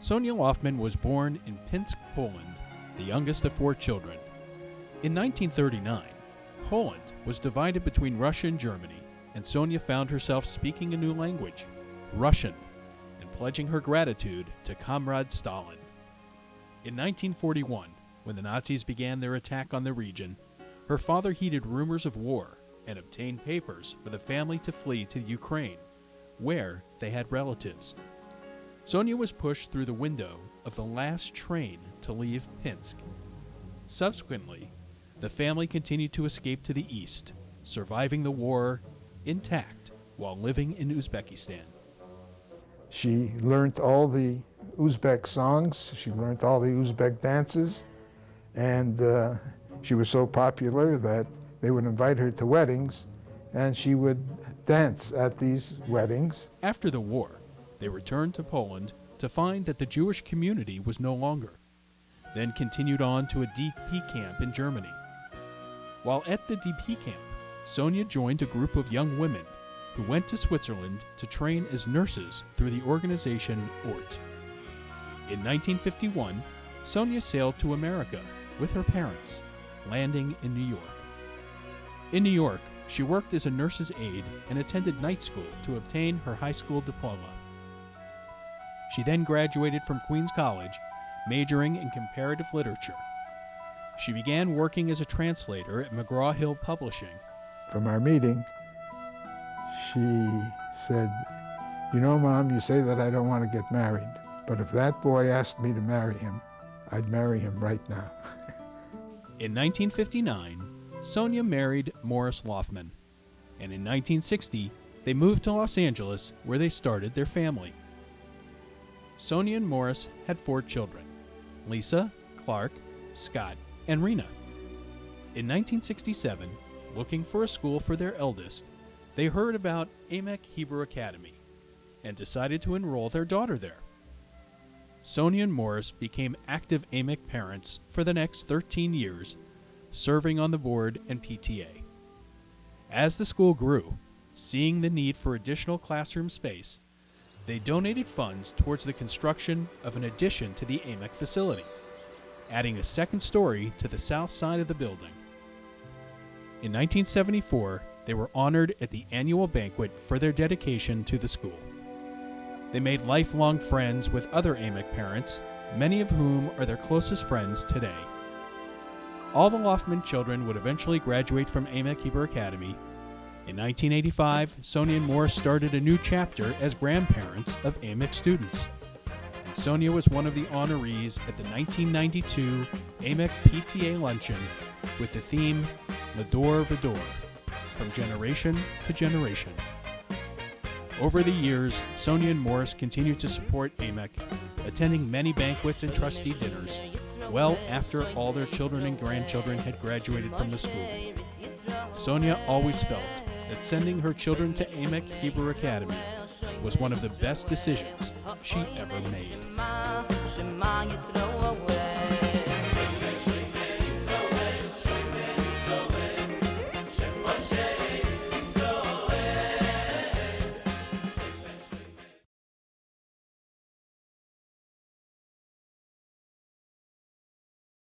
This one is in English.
Sonia Loffman was born in Pinsk, Poland, the youngest of 4 children. In 1939, Poland was divided between Russia and Germany, and Sonia found herself speaking a new language, Russian, and pledging her gratitude to Comrade Stalin. In 1941, when the Nazis began their attack on the region, her father heeded rumors of war and obtained papers for the family to flee to Ukraine, where they had relatives. Sonia was pushed through the window of the last train to leave Pinsk. Subsequently, the family continued to escape to the east, surviving the war intact while living in Uzbekistan. She learned all the Uzbek songs, she learned all the Uzbek dances, and she was so popular that they would invite her to weddings, and she would dance at these weddings. After the war, they returned to Poland to find that the Jewish community was no longer, then continued on to a DP camp in Germany. While at the DP camp, Sonia joined a group of young women who went to Switzerland to train as nurses through the organization ORT. In 1951, Sonia sailed to America with her parents, landing in New York. In New York, she worked as a nurse's aide and attended night school to obtain her high school diploma. She then graduated from Queens College, majoring in comparative literature. She began working as a translator at McGraw-Hill Publishing. From our meeting, she said, "You know, Mom, you say that I don't want to get married, but if that boy asked me to marry him, I'd marry him right now." In 1959, Sonia married Morris Loffman, and in 1960, they moved to Los Angeles, where they started their family. Sonia and Morris had 4 children, Lisa, Clark, Scott, and Rena. In 1967, looking for a school for their eldest, they heard about AMEC Hebrew Academy and decided to enroll their daughter there. Sonia and Morris became active AMEC parents for the next 13 years, serving on the board and PTA. As the school grew, seeing the need for additional classroom space, they donated funds towards the construction of an addition to the AMEC facility, adding a second story to the south side of the building. In 1974, they were honored at the annual banquet for their dedication to the school. They made lifelong friends with other AMEC parents, many of whom are their closest friends today. All the Loffman children would eventually graduate from AMEC Hebrew Academy. In 1985, Sonia and Morris started a new chapter as grandparents of AMEC students. And Sonia was one of the honorees at the 1992 AMEC PTA luncheon with the theme L'Ador V'Ador, from generation to generation. Over the years, Sonia and Morris continued to support AMEC, attending many banquets and trustee dinners, well after all their children and grandchildren had graduated from the school. Sonia always felt that sending her children to AMEC Hebrew Academy was one of the best decisions she ever made.